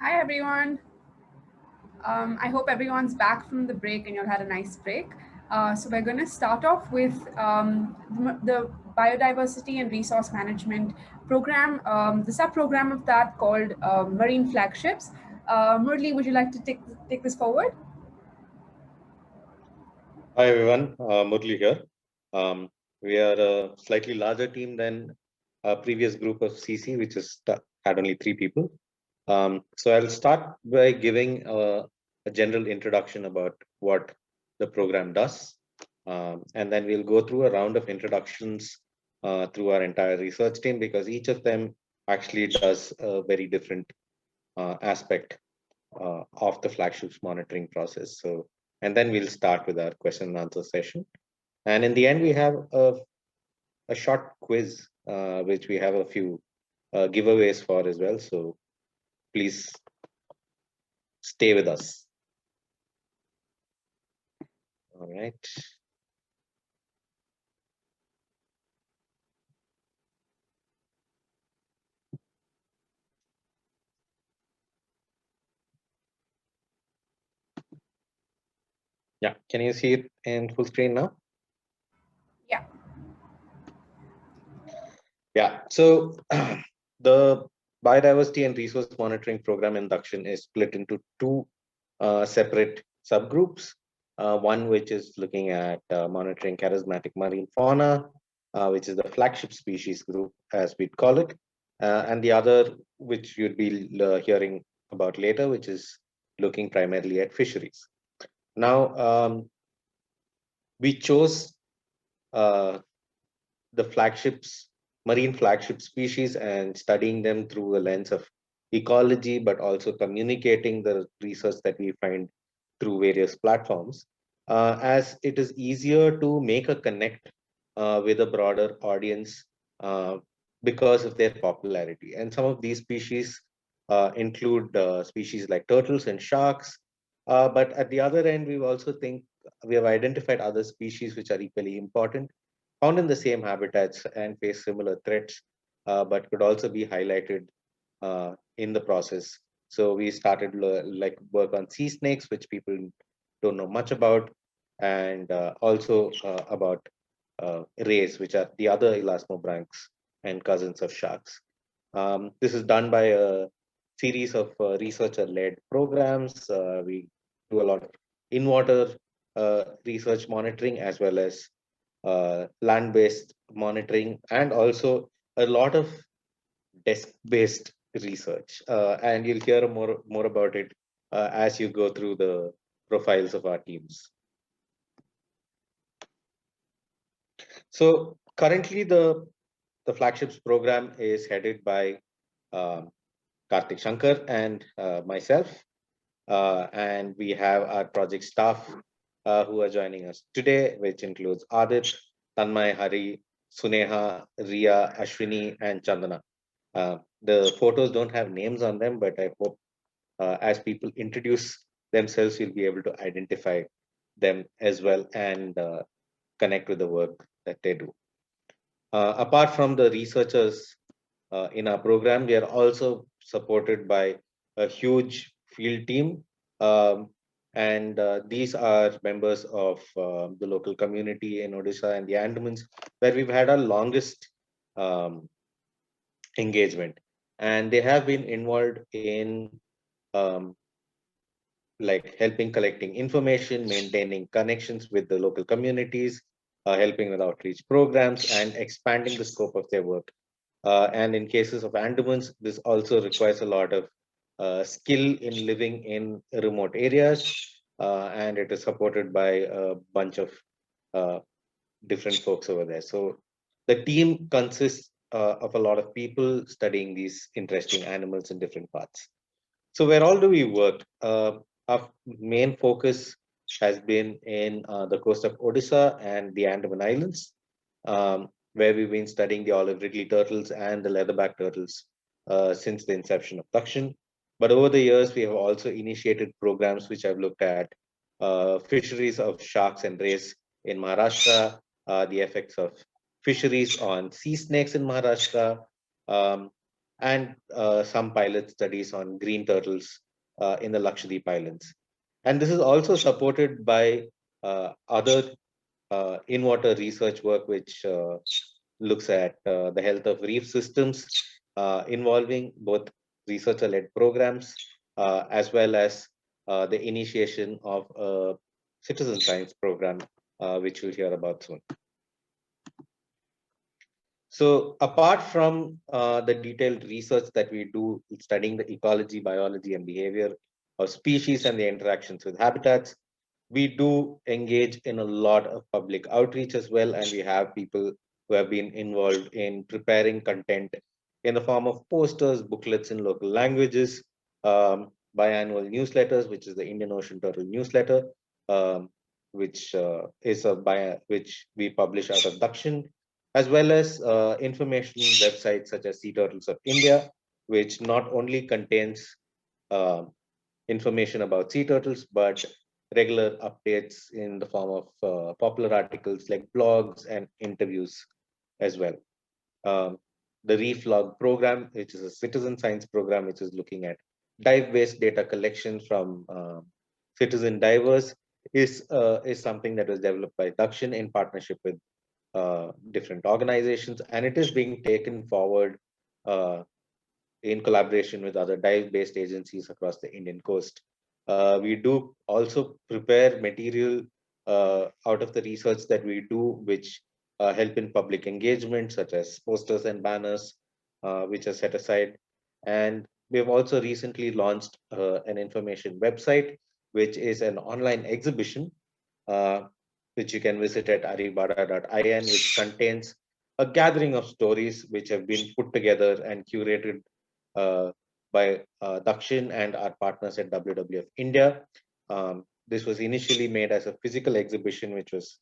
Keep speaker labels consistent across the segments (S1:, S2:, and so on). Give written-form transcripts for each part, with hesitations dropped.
S1: Hi everyone. I hope everyone's back from the break and you all had a nice break. So we're going to start off with the biodiversity and resource management program, the sub-program of that called Marine Flagships. Murli, would you like to take this forward?
S2: Hi everyone, Murli here. We are a slightly larger team than our previous group of CC, which had only 3 people. So I'll start by giving a general introduction about what the program does, and then we'll go through a round of introductions through our entire research team because each of them actually does a very different aspect of the flagships monitoring process. So, and then we'll start with our question and answer session. And in the end, we have a short quiz, which we have a few giveaways for as well. So please stay with us. All right. Yeah, can you see it in full screen now?
S1: Yeah.
S2: Yeah, so the biodiversity and resource monitoring program induction is split into two separate subgroups. One which is looking at monitoring charismatic marine fauna, which is the flagship species group, as we'd call it, and the other, which you'd be hearing about later, which is looking primarily at fisheries. Now, we chose uh, the marine flagship species and studying them through a lens of ecology, but also communicating the research that we find through various platforms, as it is easier to make a connect with a broader audience because of their popularity. And some of these species include species like turtles and sharks. But at the other end, we have identified other species which are equally important, found in the same habitats and face similar threats, but could also be highlighted in the process. So we started like work on sea snakes, which people don't know much about, and also about rays, which are the other elasmobranchs and cousins of sharks. This is done by a series of researcher-led programs. We do a lot of in-water research monitoring as well as land-based monitoring, and also a lot of desk-based research. And you'll hear more about it as you go through the profiles of our teams. So currently, the flagships program is headed by Karthik Shankar and myself, and we have our project staff who are joining us today, which includes Adit, Tanmay, Hari, Suneha, Ria, Ashwini, and Chandana. The photos don't have names on them, but I hope as people introduce themselves, you'll be able to identify them as well and connect with the work that they do. Apart from the researchers in our program, we are also supported by a huge field team. Um, and these are members of the local community in Odisha and the Andamans, where we've had our longest um, engagement. And they have been involved in um, like helping collecting information, maintaining connections with the local communities, helping with outreach programs, and expanding the scope of their work. And in cases of Andamans, this also requires a lot of skill in living in remote areas, and it is supported by a bunch of uh, different folks over there. So the team consists of a lot of people studying these interesting animals in different parts. So where all do we work? Our main focus has been in the coast of Odisha and the Andaman Islands, where we've been studying the olive ridley turtles and the leatherback turtles since the inception of Dakshin. But over the years, we have also initiated programs which have looked at fisheries of sharks and rays in Maharashtra, the effects of fisheries on sea snakes in Maharashtra, um, and some pilot studies on green turtles in the Lakshadweep Islands. And this is also supported by other in-water research work, which looks at the health of reef systems, involving both researcher-led programs as well as the initiation of a citizen science program, which we'll hear about soon. So apart from the detailed research that we do studying the ecology, biology, and behavior of species and the interactions with habitats, we do engage in a lot of public outreach as well, and we have people who have been involved in preparing content in the form of posters, booklets in local languages, biannual newsletters, which is the Indian Ocean Turtle newsletter, which which we publish out of Dakshin, as well as information websites such as Sea Turtles of India, which not only contains information about sea turtles, but regular updates in the form of popular articles like blogs and interviews as well. The Reef Log program, which is a citizen science program, which is looking at dive-based data collection from citizen divers, is something that was developed by Dakshin in partnership with different organizations, and it is being taken forward in collaboration with other dive-based agencies across the Indian coast. We do also prepare material out of the research that we do, which help in public engagement, such as posters and banners, which are set aside. And we have also recently launched an information website, which is an online exhibition, which you can visit at aribada.in, which contains a gathering of stories which have been put together and curated by Dakshin and our partners at WWF India. This was initially made as a physical exhibition, which was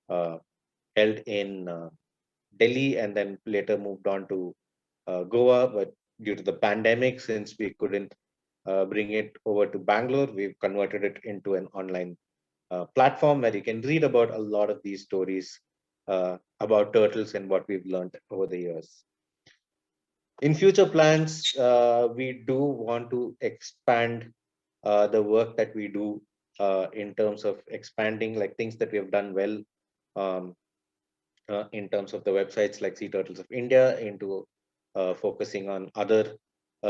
S2: held in Delhi and then later moved on to Goa. But due to the pandemic, since we couldn't bring it over to Bangalore, we've converted it into an online platform where you can read about a lot of these stories about turtles and what we've learned over the years. In future plans, we do want to expand the work that we do in terms of expanding like things that we have done well in terms of the websites like Sea Turtles of India into focusing on other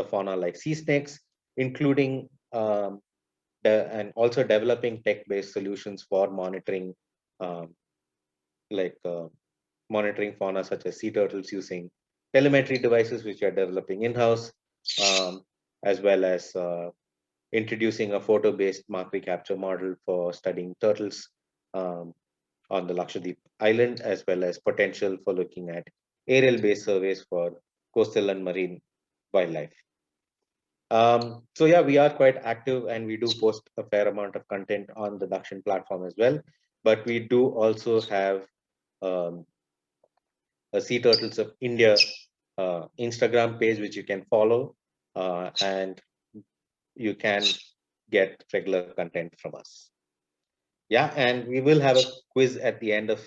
S2: fauna like sea snakes, including and also developing tech-based solutions for monitoring monitoring fauna such as sea turtles using telemetry devices, which we are developing in-house, as well as introducing a photo-based mark recapture model for studying turtles on the Lakshadweep Island, as well as potential for looking at aerial-based surveys for coastal and marine wildlife. So yeah, we are quite active and we do post a fair amount of content on the Dakshin platform as well, but we do also have a Sea Turtles of India Instagram page, which you can follow, and you can get regular content from us. Yeah, and we will have a quiz at the end of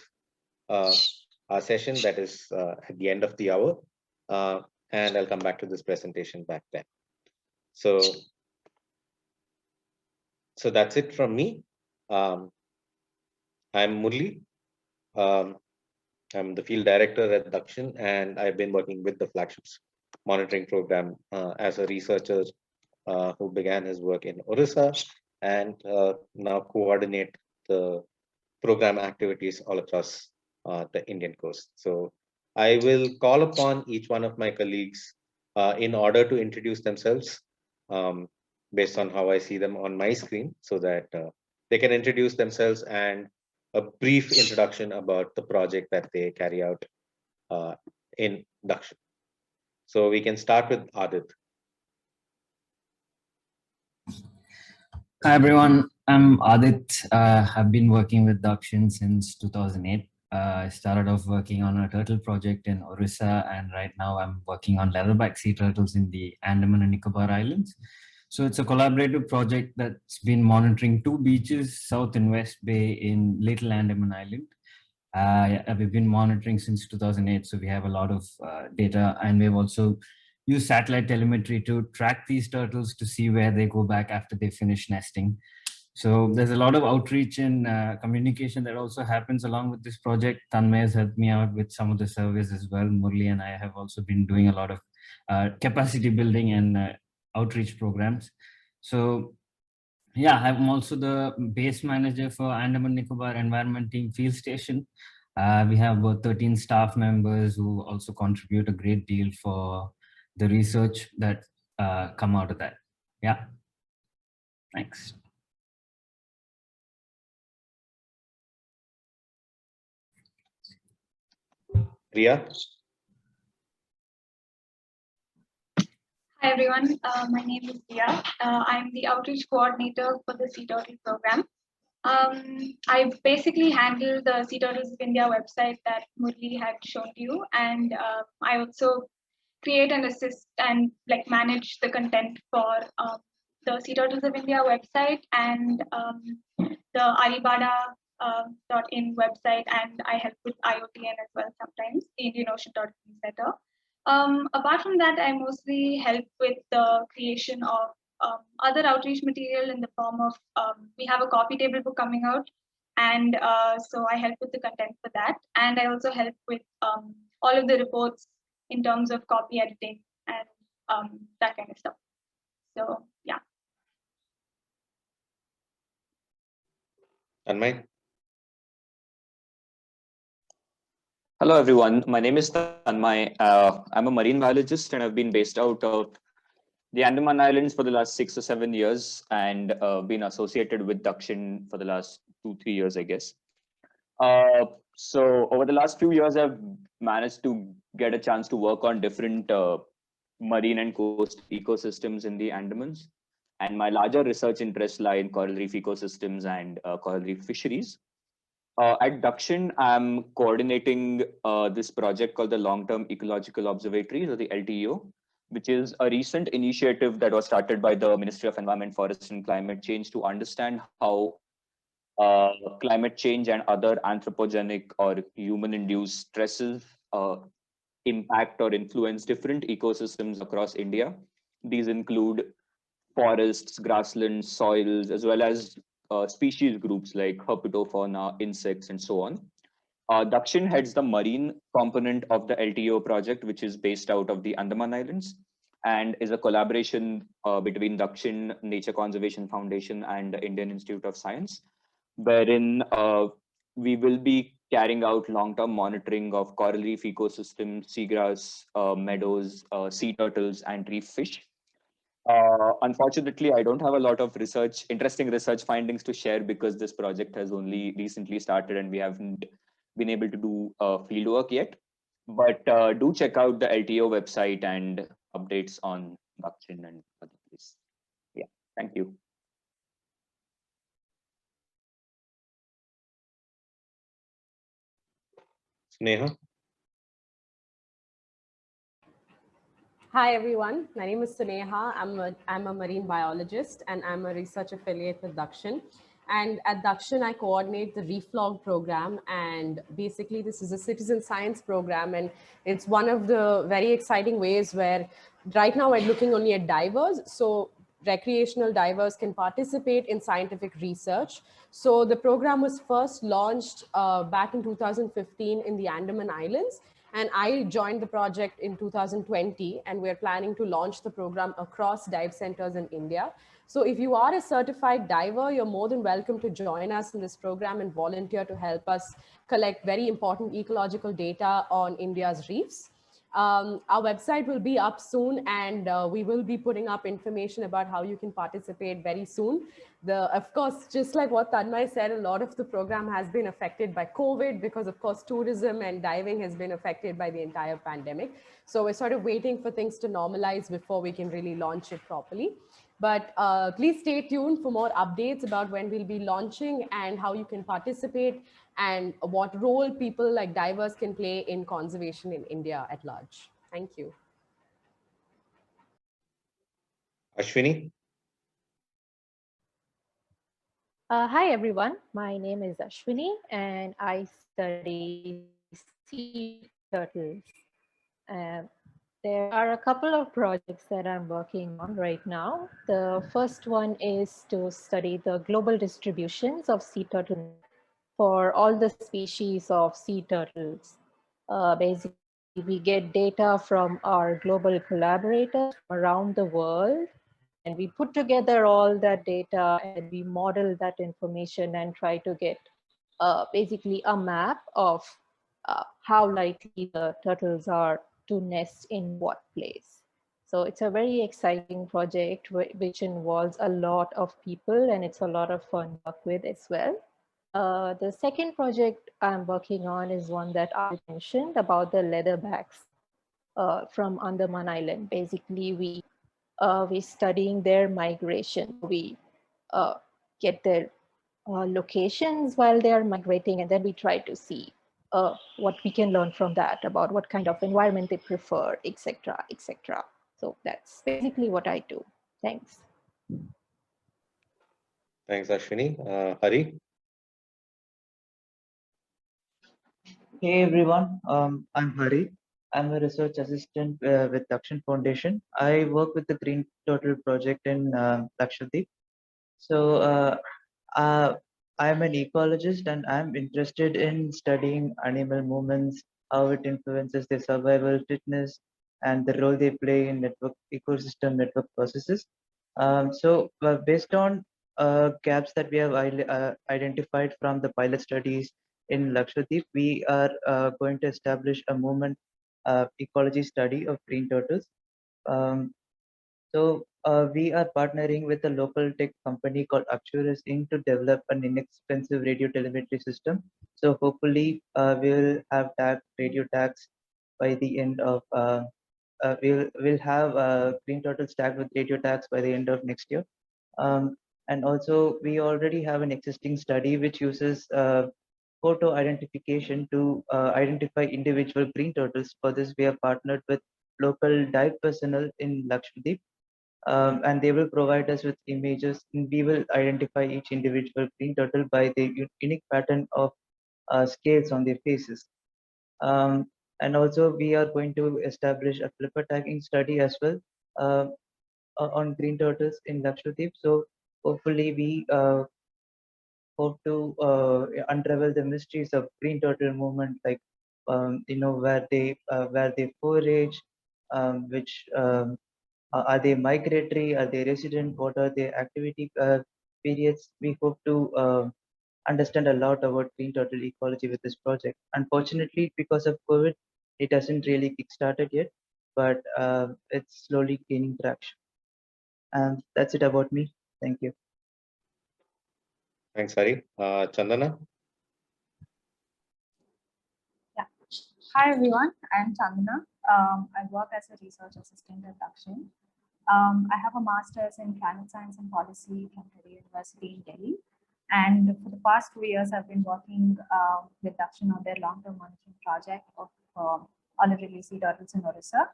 S2: our session, that is at the end of the hour, and I'll come back to this presentation back then. So that's it from me. I'm Murli. I'm the field director at Dakshin, and I've been working with the Flagships monitoring program as a researcher who began his work in Orissa and now coordinate the program activities all across the Indian coast. So I will call upon each one of my colleagues in order to introduce themselves based on how I see them on my screen, so that they can introduce themselves and a brief introduction about the project that they carry out in Dakshin. So we can start with Adit.
S3: Hi everyone, I'm Adit. I've been working with Dakshin since 2008. I started off working on a turtle project in Orissa, and right now I'm working on leatherback sea turtles in the Andaman and Nicobar Islands. So it's a collaborative project that's been monitoring 2 beaches, South and West Bay in Little Andaman Island. We've been monitoring since 2008, so we have a lot of data, and we've also use satellite telemetry to track these turtles to see where they go back after they finish nesting. So there's a lot of outreach and communication that also happens along with this project. Tanmay has helped me out with some of the surveys as well. Murli and I have also been doing a lot of capacity building and outreach programs. So yeah, I'm also the base manager for Andaman Nicobar Environment Team Field Station. We have about 13 staff members who also contribute a great deal for the research that come out of that. Yeah, thanks.
S2: Priya?
S4: Hi everyone, my name is Priya. I'm the outreach coordinator for the Sea Turtle program. I basically handle the Sea Turtles of India website that Murli had shown to you, and I also create and assist and manage the content for the Sea Turtles of India website and the Aribada.in website, and I help with IOTN as well sometimes, the Indian Ocean Turtle Newsletter. Apart from that, I mostly help with the creation of other outreach material in the form of, we have a coffee table book coming out, and so I help with the content for that. And I also help with all of the reports in terms of copy editing and that kind of stuff. So yeah.
S2: Tanmay?
S5: Hello, everyone. My name is Tanmay. I'm a marine biologist, and I've been based out of the Andaman Islands for the last 6 or 7 years, and been associated with Dakshin for the last 2-3 years, I guess. So over the last few years, I've managed to get a chance to work on different marine and coast ecosystems in the Andamans. And my larger research interests lie in coral reef ecosystems and coral reef fisheries. At Dakshin, I'm coordinating this project called the Long-Term Ecological Observatories, or the LTEO, which is a recent initiative that was started by the Ministry of Environment, Forest and Climate Change to understand how climate change and other anthropogenic or human-induced stresses impact or influence different ecosystems across India. These include forests, grasslands, soils, as well as species groups like herpetofauna, insects, and so on. Dakshin heads the marine component of the LTO project, which is based out of the Andaman Islands and is a collaboration between Dakshin Nature Conservation Foundation and the Indian Institute of Science, wherein we will be carrying out long-term monitoring of coral reef ecosystems, seagrass, meadows, sea turtles, and reef fish. Unfortunately, I don't have a lot of interesting research findings to share because this project has only recently started and we haven't been able to do field work yet. But do check out the LTO website and updates on Dakshin and other places. Yeah, thank you.
S2: Sneha?
S6: Hi everyone, my name is Suneha. I'm a marine biologist and I'm a research affiliate with Dakshin. And at Dakshin, I coordinate the Reef Log program. And basically this is a citizen science program. And it's one of the very exciting ways where right now we're looking only at divers. So recreational divers can participate in scientific research. So the program was first launched back in 2015 in the Andaman Islands. And I joined the project in 2020, and we're planning to launch the program across dive centers in India. So if you are a certified diver, you're more than welcome to join us in this program and volunteer to help us collect very important ecological data on India's reefs. Our website will be up soon, and we will be putting up information about how you can participate very soon. Of course, just like what Tanmay said, a lot of the program has been affected by COVID because, of course, tourism and diving has been affected by the entire pandemic. So we're sort of waiting for things to normalize before we can really launch it properly. But please stay tuned for more updates about when we'll be launching and how you can participate and what role people like divers can play in conservation in India at large. Thank you.
S2: Ashwini?
S7: Hi, everyone. My name is Ashwini, and I study sea turtles. There are a couple of projects that I'm working on right now. The first one is to study the global distributions of sea turtle for all the species of sea turtles. Basically, we get data from our global collaborators around the world, and we put together all that data and we model that information and try to get basically a map of how likely the turtles are to nest in what place. So it's a very exciting project which involves a lot of people, and it's a lot of fun to work with as well. The second project I'm working on is one that I mentioned about the leatherbacks from Andaman Island. Basically, we studying their migration. We uh, get their locations while they are migrating, and then we try to see what we can learn from that about what kind of environment they prefer, etc., etc. So that's basically what I do. Thanks.
S2: Thanks, Ashwini. Hari?
S8: Hey everyone, I'm Hari. I'm a research assistant with Dakshin Foundation. I work with the Green Turtle project in Lakshadweep. So I'm an ecologist and I'm interested in studying animal movements, how it influences their survival, fitness, and the role they play in network ecosystem network processes. Based on gaps that we have identified from the pilot studies in Lakshadweep, we are going to establish a movement ecology study of green turtles. We are partnering with a local tech company called Acturis Inc. to develop an inexpensive radio telemetry system. So hopefully we'll have radio tags by the end of we'll have green turtles tagged with radio tags by the end of next year. And also we already have an existing study which uses photo identification to identify individual green turtles. For this, we have partnered with local dive personnel in Lakshadweep, and they will provide us with images. And we will identify each individual green turtle by the unique pattern of scales on their faces. And also, we are going to establish a flipper tagging study as well on green turtles in Lakshadweep. So hopefully, we hope to unravel the mysteries of green turtle movement, like where they forage, which are they migratory, are they resident, what are their activity periods. We hope to understand a lot about green turtle ecology with this project. Unfortunately, because of COVID, it hasn't really kickstarted yet, but it's slowly gaining traction. And that's it about me. Thank you.
S2: Thanks, Hari. Chandana?
S9: Yeah. Hi, everyone. I'm Chandana. I work as a research assistant at Dakshin. I have a master's in climate science and policy from Delhi University in Delhi. And for the past 2 years, I've been working with Dakshin on their long-term monitoring project of olive ridley sea turtles in Orissa.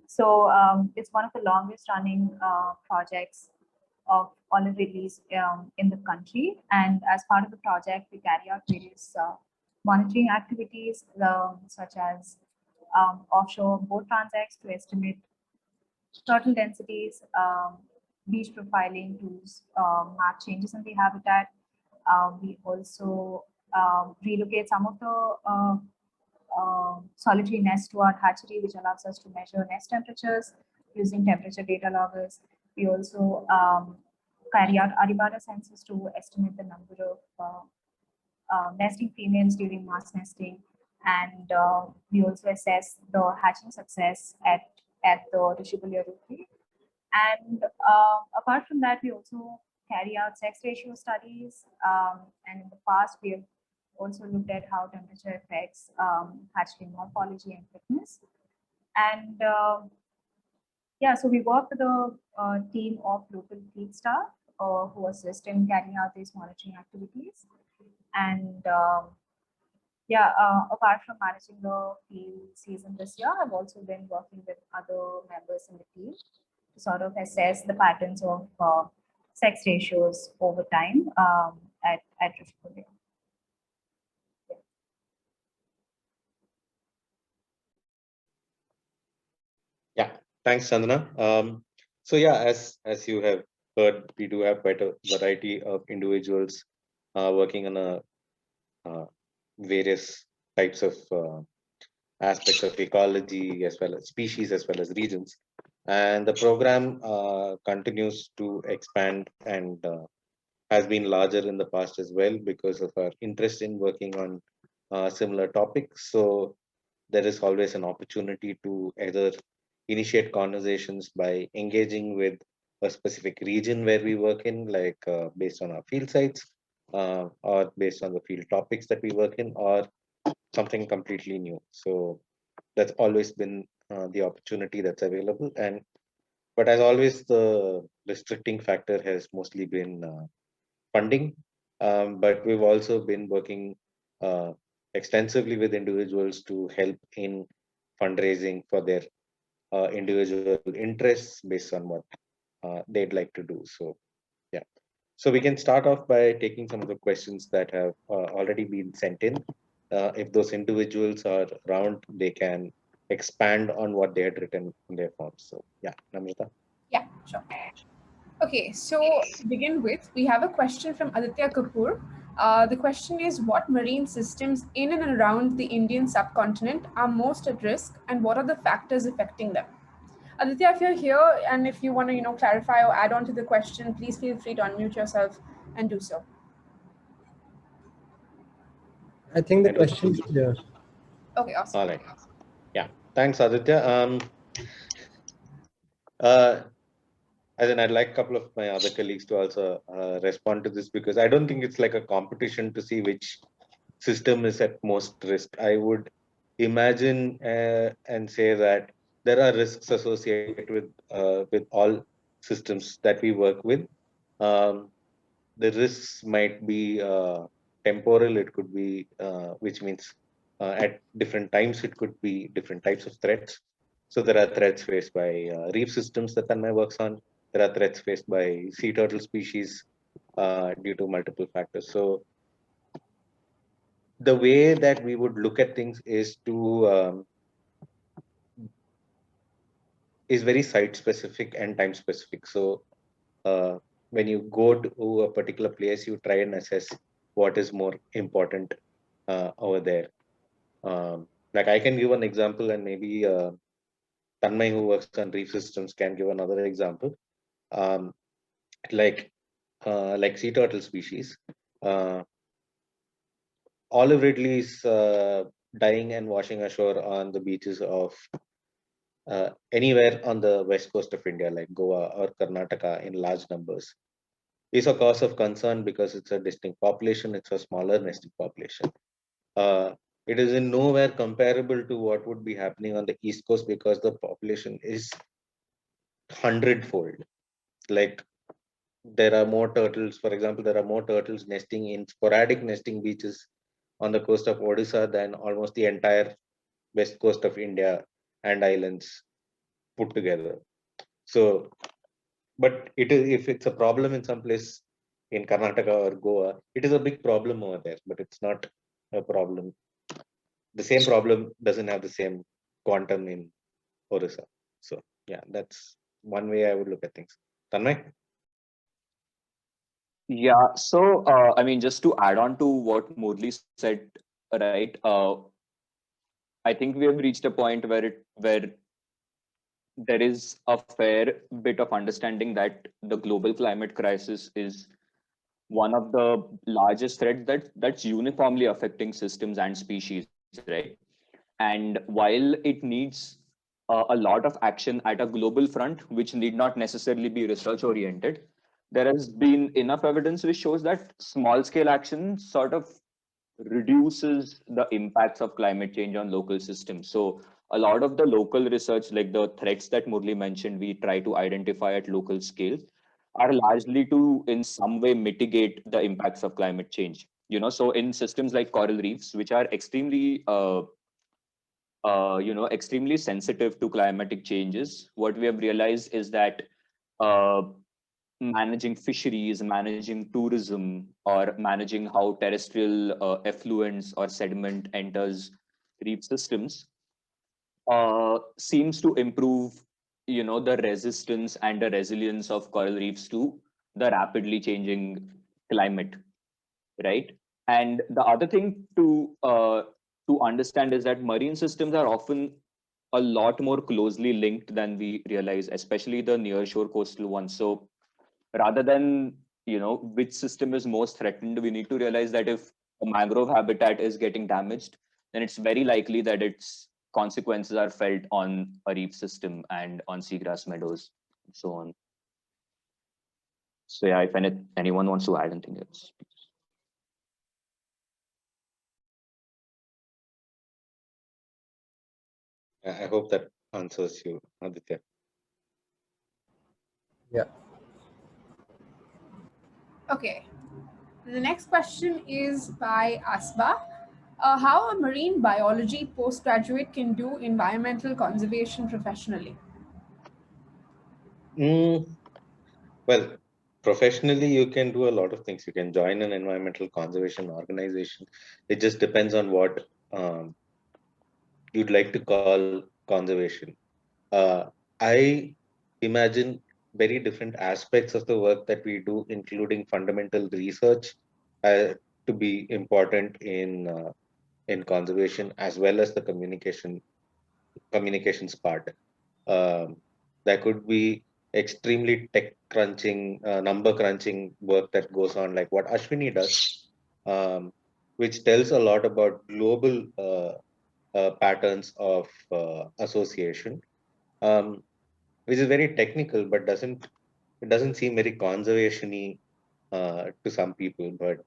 S9: So it's one of the longest running projects of olive ridleys in the country. And as part of the project, we carry out various monitoring activities such as offshore boat transects to estimate turtle densities, beach profiling to map changes in the habitat. We also relocate some of the solitary nests to our hatchery, which allows us to measure nest temperatures using temperature data loggers. We also carry out Aribara census to estimate the number of nesting females during mass nesting. And we also assess the hatching success at the Rishipalya Rookery. And apart from that, we also carry out sex ratio studies. And in the past, we have also looked at how temperature affects hatchling morphology and fitness. And yeah, so we work with a team of local field staff who assist in carrying out these monitoring activities. And yeah, apart from managing the field season this year, I've also been working with other members in the team to sort of assess the patterns of sex ratios over time at Rishipalya.
S2: Thanks, Chandana. So yeah, as you have heard, we do have quite a variety of individuals working on various types of aspects of ecology, as well as species, as well as regions. And the program continues to expand and has been larger in the past as well because of our interest in working on similar topics. So there is always an opportunity to either initiate conversations by engaging with a specific region where we work in, like based on our field sites, or based on the field topics that we work in, or something completely new. So that's always been the opportunity that's available. And but as always, the restricting factor has mostly been funding. But we've also been working extensively with individuals to help in fundraising for their individual interests based on what they'd like to do. So, yeah. So we can start off by taking some of the questions that have already been sent in. If those individuals are around, they can expand on what they had written in their forms. So, yeah, Namrata.
S1: Yeah, sure. Okay, so to begin with, we have a question from Aditya Kapoor. The question is, what marine systems in and around the Indian subcontinent are most at risk, and what are the factors affecting them? Aditya, if you're here and if you want to, clarify or add on to the question, please feel free to unmute yourself and do so.
S10: I think the question is clear.
S1: Okay, awesome.
S2: All right. Yeah, thanks, Aditya. As in, I'd like a couple of my other colleagues to also respond to this, because I don't think it's like a competition to see which system is at most risk. I would imagine and say that there are risks associated with all systems that we work with. The risks might be temporal. It could be, which means at different times it could be different types of threats. So there are threats faced by reef systems that Tanmay works on. There are threats faced by sea turtle species due to multiple factors. So the way that we would look at things is is very site specific and time specific. So when you go to a particular place, you try and assess what is more important over there. Like I can give an example, and maybe Tanmay, who works on reef systems, can give another example. Like sea turtle species, olive ridley is dying and washing ashore on the beaches of anywhere on the west coast of India, like Goa or Karnataka, in large numbers. Is a cause of concern because it's a distinct population. It's a smaller nesting population. It is in nowhere comparable to what would be happening on the east coast, because the population is 100-fold. Like there are more turtles, for example, there are more turtles nesting in sporadic nesting beaches on the coast of Odisha than almost the entire west coast of India and islands put together. So, but it is, if it's a problem in some place in Karnataka or Goa, it is a big problem over there, but it's not a problem. The same problem doesn't have the same quantum in Orissa. So yeah, that's one way I would look at things. Tanmay?
S5: Yeah, so I mean, just to add on to what Murli said, right? I think we have reached a point where there is a fair bit of understanding that the global climate crisis is one of the largest threats that's uniformly affecting systems and species, right? And while it needs a lot of action at a global front, which need not necessarily be research oriented, there has been enough evidence which shows that small scale action sort of reduces the impacts of climate change on local systems. So a lot of the local research, like the threats that Murli mentioned, we try to identify at local scale, are largely to in some way mitigate the impacts of climate change. So in systems like coral reefs, which are extremely extremely sensitive to climatic changes, what we have realized is that managing fisheries, managing tourism, or managing how terrestrial effluents or sediment enters reef systems seems to improve the resistance and the resilience of coral reefs to the rapidly changing climate, right? And the other thing to understand is that marine systems are often a lot more closely linked than we realize, especially the nearshore coastal ones. So rather than which system is most threatened, we need to realize that if a mangrove habitat is getting damaged, then it's very likely that its consequences are felt on a reef system and on seagrass meadows and so on. So yeah, if anyone wants to add anything else.
S2: I hope that answers you, Aditya.
S10: Yeah.
S1: Okay. The next question is by Asba. How a marine biology postgraduate can do environmental conservation professionally?
S2: Well, professionally, you can do a lot of things. You can join an environmental conservation organization. It just depends on what you'd like to call conservation. I imagine very different aspects of the work that we do, including fundamental research, to be important in conservation, as well as the communications part. There could be extremely tech crunching, number crunching work that goes on, like what Ashwini does, which tells a lot about global patterns of association, which is very technical, but it doesn't seem very conservation-y to some people. But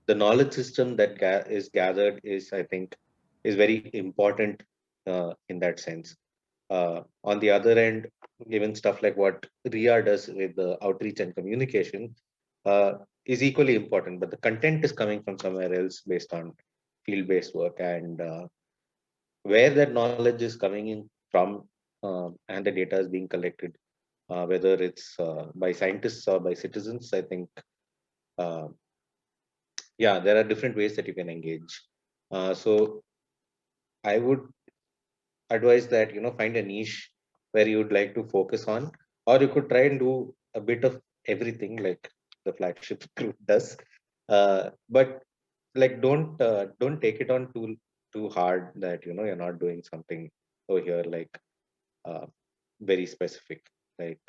S2: the knowledge system that is gathered is, I think, is very important in that sense. On the other end, even stuff like what RIA does with the outreach and communication is equally important, but the content is coming from somewhere else based on field-based work, and where that knowledge is coming in from and the data is being collected, whether it's by scientists or by citizens, I think, yeah, there are different ways that you can engage. So I would advise that, find a niche where you would like to focus on, or you could try and do a bit of everything like the flagship group does. But like, don't take it on too hard that, you're not doing something over here, like very specific, like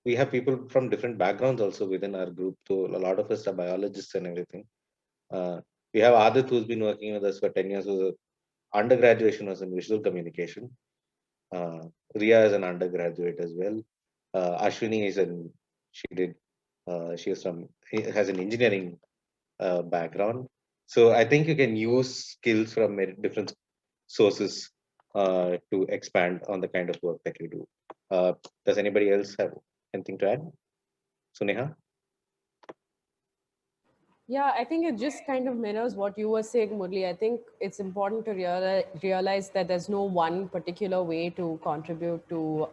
S2: we have people from different backgrounds also within our group. So a lot of us are biologists and everything. We have Adit, who's been working with us for 10 years, whose undergraduation was in visual communication. Ria is an undergraduate as well. Ashwini is has an engineering background. So I think you can use skills from different sources to expand on the kind of work that you do. Does anybody else have anything to add? Suneha?
S6: Yeah, I think it just kind of mirrors what you were saying, Murli. I think it's important to realize that there's no one particular way to contribute to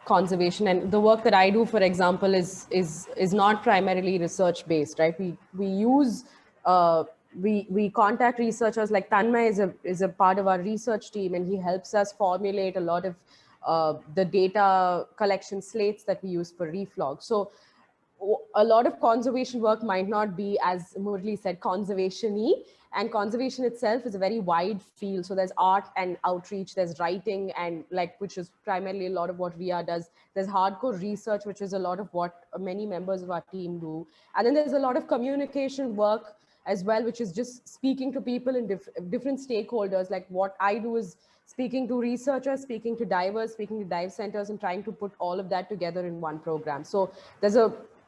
S6: conservation. And the work that I do, for example, is not primarily research based, right? We contact researchers, like Tanmay is a part of our research team, and he helps us formulate a lot of the data collection slates that we use for reflog. So a lot of conservation work might not be, as Murli said, conservation-y, and conservation itself is a very wide field. So there's art and outreach, there's writing, and which is primarily a lot of what RIA does. There's hardcore research, which is a lot of what many members of our team do. And then there's a lot of communication work as well, which is just speaking to people in different stakeholders. Like what I do is speaking to researchers, speaking to divers, speaking to dive centers, and trying to put all of that together in one program. So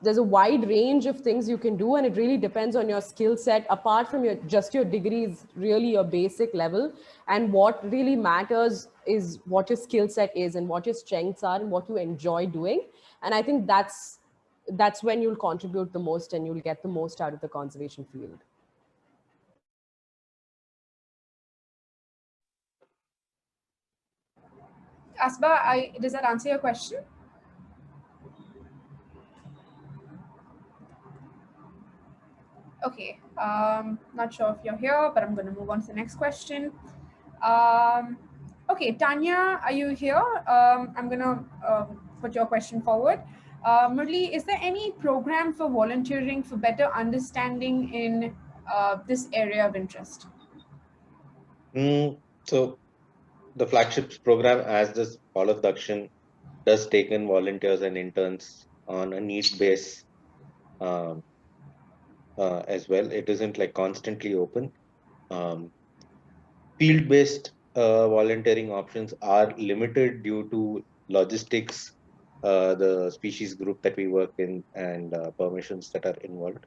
S6: there's a wide range of things you can do, and it really depends on your skill set. Apart from just your degree is really your basic level, and what really matters is what your skill set is and what your strengths are and what you enjoy doing. And I think that's when you'll contribute the most and you'll get the most out of the conservation field.
S1: Asba, does that answer your question? Okay, not sure if you're here, but I'm going to move on to the next question. Okay, Tanya, are you here? I'm gonna put your question forward. Murli, is there any program for volunteering for better understanding in this area of interest?
S2: So the flagships program, as this All of Dakshin, does take in volunteers and interns on a need base um, as well. It isn't like constantly open. Um, Field-based volunteering options are limited due to logistics, the species group that we work in, and permissions that are involved.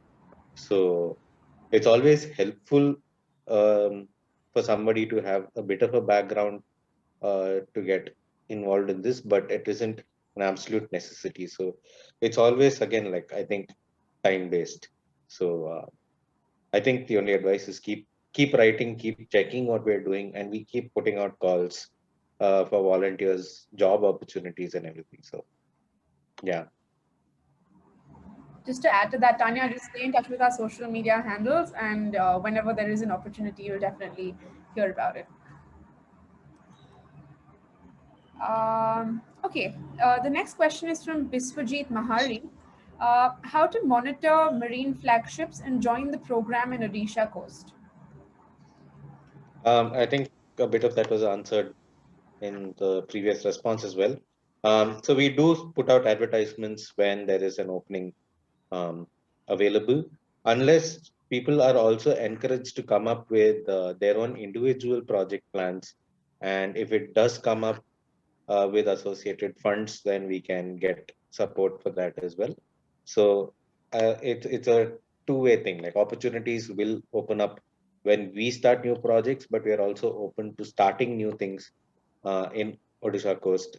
S2: So it's always helpful for somebody to have a bit of a background to get involved in this, but it isn't an absolute necessity. So it's always, again, like, I think, time-based. So I think the only advice is keep writing, keep checking what we're doing, and we keep putting out calls for volunteers, job opportunities, and everything. So, yeah.
S1: Just to add to that, Tanya, just stay in touch with our social media handles, and whenever there is an opportunity, you'll definitely hear about it. Okay, the next question is from Biswajit Mahari. How to monitor marine flagships and join the program in Odisha coast?
S2: I think a bit of that was answered in the previous response as well. So we do put out advertisements when there is an opening available, unless people are also encouraged to come up with their own individual project plans. And if it does come up with associated funds, then we can get support for that as well. So it's a two-way thing. Like, opportunities will open up when we start new projects, but we are also open to starting new things in Odisha coast.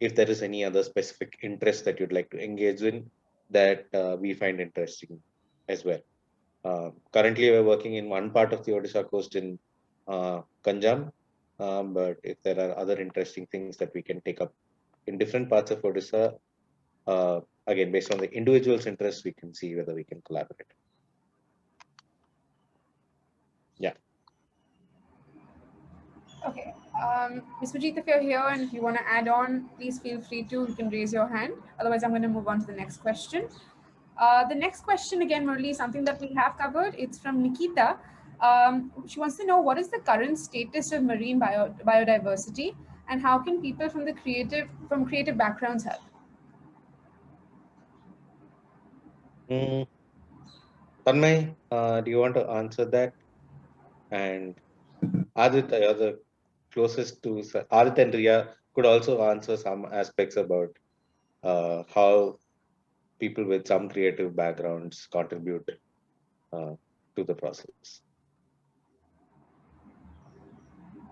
S2: If there is any other specific interest that you'd like to engage in, that we find interesting as well. Currently, we're working in one part of the Odisha coast in Ganjam, but if there are other interesting things that we can take up in different parts of Odisha, again, based on the individual's interest, we can see whether we can collaborate. Yeah.
S1: Okay. Biswajit, if you're here and if you want to add on, please feel free to. You can raise your hand. Otherwise, I'm going to move on to the next question. The next question, again, Murli, is something that we have covered. It's from Nikita. She wants to know, what is the current status of marine biodiversity, and how can people from creative backgrounds help?
S2: Tanmay, do you want to answer that? And Aditya, you're the closest to Aditya, and Riya could also answer some aspects about how people with some creative backgrounds contribute to the process.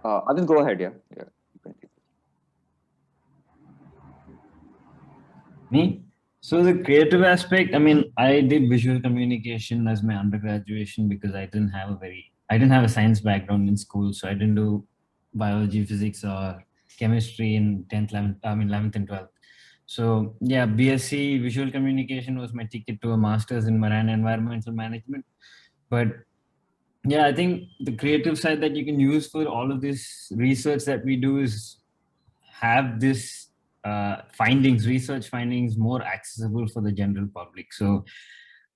S5: Aditya, go ahead. Yeah.
S3: Me? So the creative aspect, I mean, I did visual communication as my undergraduation because I didn't have a science background in school. So I didn't do biology, physics, or chemistry in 11th and 12th. So yeah, BSc visual communication was my ticket to a master's in marine environmental management. But yeah, I think the creative side that you can use for all of this research that we do is have this research findings more accessible for the general public. So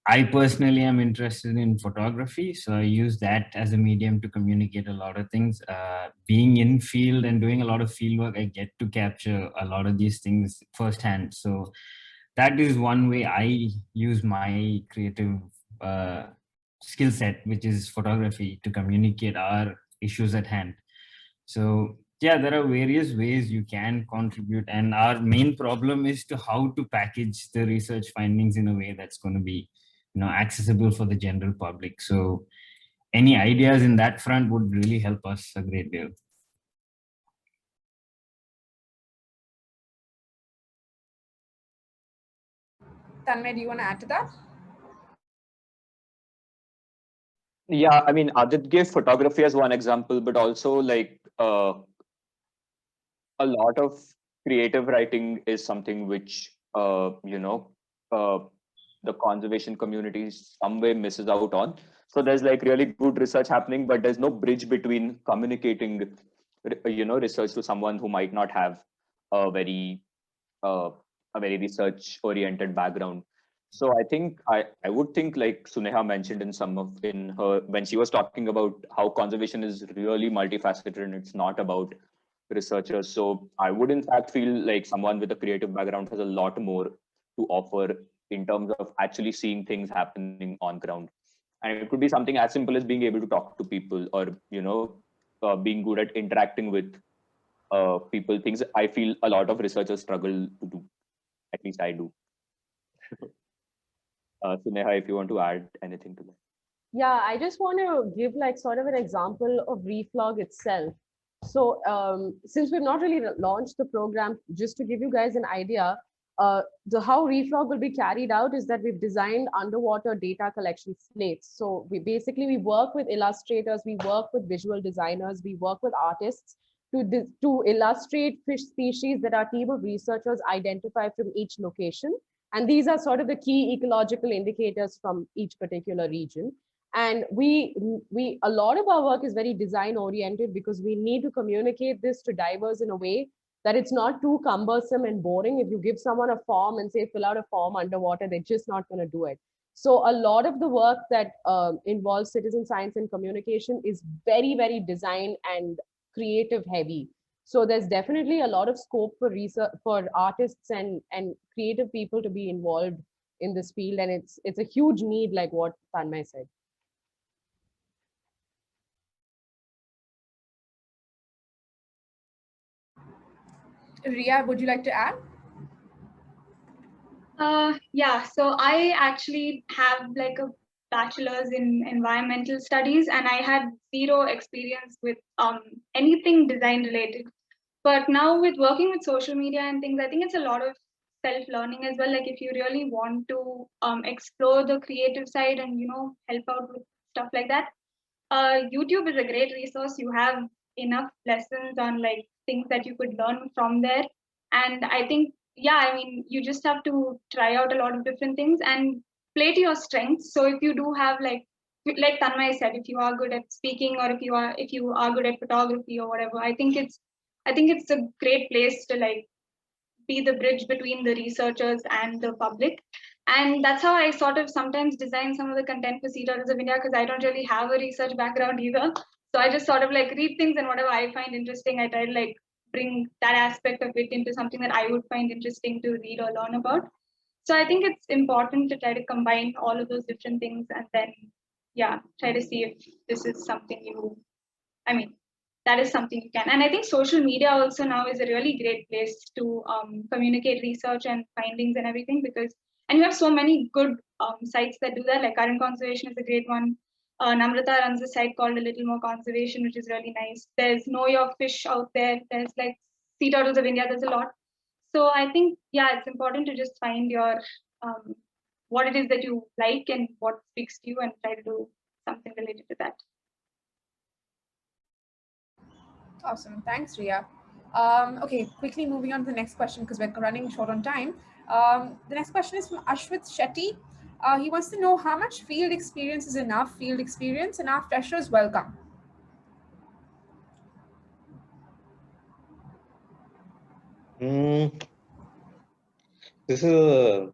S3: I personally am interested in photography. So I use that as a medium to communicate a lot of things. Being in field and doing a lot of field work, I get to capture a lot of these things firsthand. So that is one way I use my creative skill set, which is photography, to communicate our issues at hand. So yeah, there are various ways you can contribute, and our main problem is to how to package the research findings in a way that's going to be, accessible for the general public. So any ideas in that front would really help us a great deal.
S1: Tanmay, do you want to add to that?
S5: Yeah, I mean, Adit gave photography as one example, but also like a lot of creative writing is something which the conservation community some way misses out on. So there's like really good research happening, but there's no bridge between communicating, research to someone who might not have a very research oriented background. So I think I would think, like Suneha mentioned in her when she was talking about how conservation is really multifaceted and it's not about researchers. So I would in fact feel like someone with a creative background has a lot more to offer in terms of actually seeing things happening on ground. And it could be something as simple as being able to talk to people, or being good at interacting with people. Things I feel a lot of researchers struggle to do. At least I do. Suneha, if you want to add anything to that.
S6: Yeah, I just want to give like sort of an example of Reflog itself. So since we've not really launched the program, just to give you guys an idea, how Reflog will be carried out is that we've designed underwater data collection slates. So we work with illustrators, we work with visual designers, we work with artists to illustrate fish species that our team of researchers identify from each location. And these are sort of the key ecological indicators from each particular region. And a lot of our work is very design oriented because we need to communicate this to divers in a way that it's not too cumbersome and boring. If you give someone a form and say, fill out a form underwater, they're just not going to do it. So a lot of the work that involves citizen science and communication is very, very design and creative heavy. So there's definitely a lot of scope for research, for artists and creative people to be involved in this field. And it's a huge need, like what Tanmay said.
S1: Ria, would you like to add?
S4: Yeah, so I actually have like a bachelor's in environmental studies, and I had zero experience with anything design related. But now with working with social media and things, I think it's a lot of self-learning as well. Like if you really want to explore the creative side and help out with stuff like that, YouTube is a great resource. You have enough lessons on like things that you could learn from there. And I think, yeah, I mean, you just have to try out a lot of different things and play to your strengths. So if you do have like Tanmay said, if you are good at speaking, or if you are good at photography or whatever, I think it's a great place to like be the bridge between the researchers and the public. And that's how I sort of sometimes design some of the content for Sea Turtles of India, because I don't really have a research background either. So I just sort of like read things, and whatever I find interesting, I try to like bring that aspect of it into something that I would find interesting to read or learn about. So I think it's important to try to combine all of those different things, and then, yeah, try to see if this is something that is something you can. And I think social media also now is a really great place to communicate research and findings and everything, and you have so many good sites that do that. Like Current Conservation is a great one. Namrata runs a site called A Little More Conservation, which is really nice. There's Know Your Fish out there. There's like Sea Turtles of India. There's a lot. So I think, yeah, it's important to just find your what it is that you like and what speaks to you, and try to do something related to that.
S1: Awesome. Thanks, Ria. Okay, quickly moving on to the next question because we're running short on time. The next question is from Ashwit Shetty. He wants to know how much field experience is enough field experience, and are freshers welcome?
S2: This is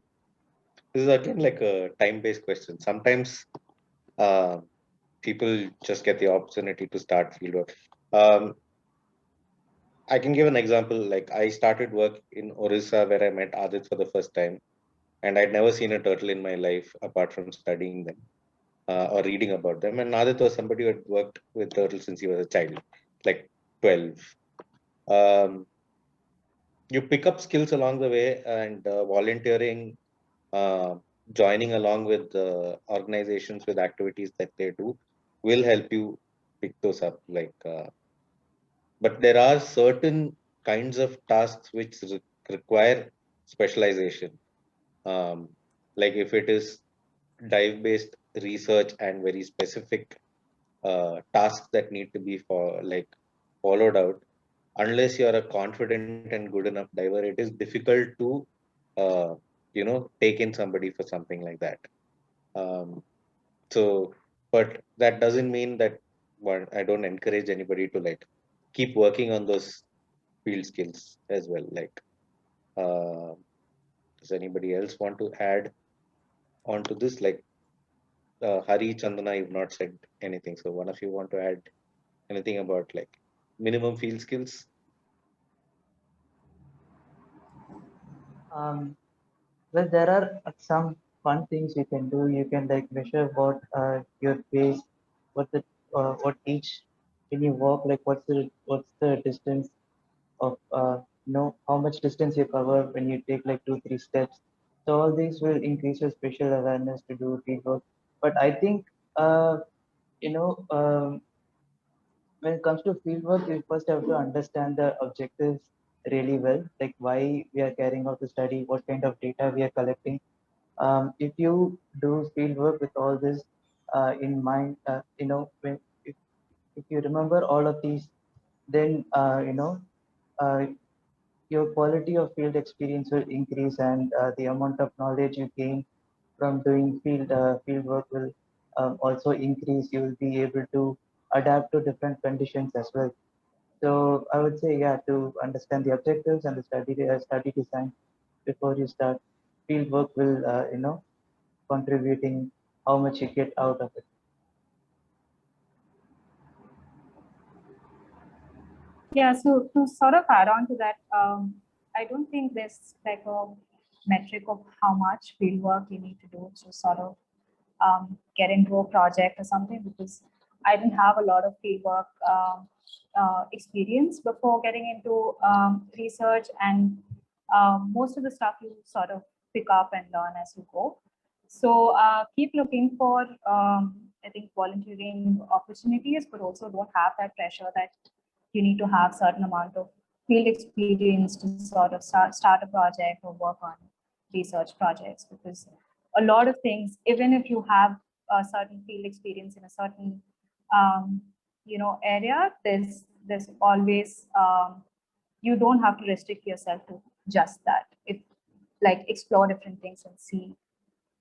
S2: again like a time-based question. Sometimes people just get the opportunity to start fieldwork. I can give an example. Like I started work in Orissa where I met Adit for the first time, and I'd never seen a turtle in my life apart from studying them or reading about them. And Adit was somebody who had worked with turtles since he was a child, like 12. You pick up skills along the way, and volunteering, joining along with organizations with activities that they do will help you pick those up. But there are certain kinds of tasks which require specialization. Like if it is dive-based research and very specific tasks that need to be followed out, unless you are a confident and good enough diver, it is difficult to take in somebody for something like that. So, but that doesn't mean that I don't encourage anybody to like keep working on those field skills as well. Like, does anybody else want to add on to this? Like, Hari, Chandana, you've not said anything. So one of you want to add anything about like minimum field skills?
S8: Well, there are some fun things you can do. You can like measure what your pace, what each when you walk, like what's the distance of how much distance you cover when you take like 2-3 steps. So all these will increase your spatial awareness to do field work. But I think you know when it comes to fieldwork, we first have to understand the objectives really well, like why we are carrying out the study, what kind of data we are collecting. If you do fieldwork with all this in mind, if you remember all of these, then uh, your quality of field experience will increase, and the amount of knowledge you gain from doing field work will also increase. You will be able to adapt to different conditions as well. So I would say, yeah, to understand the objectives and the study design before you start. Field work will, contributing how much you get out of it.
S9: Yeah, so to sort of add on to that, I don't think there's like a metric of how much field work you need to do to sort of get into a project or something, because I didn't have a lot of field work experience before getting into research, and most of the stuff you sort of pick up and learn as you go. So keep looking for, I think, volunteering opportunities, but also don't have that pressure that you need to have certain amount of field experience to sort of start a project or work on research projects, because a lot of things, even if you have a certain field experience in a certain area, there's always you don't have to restrict yourself to just that. If like explore different things and see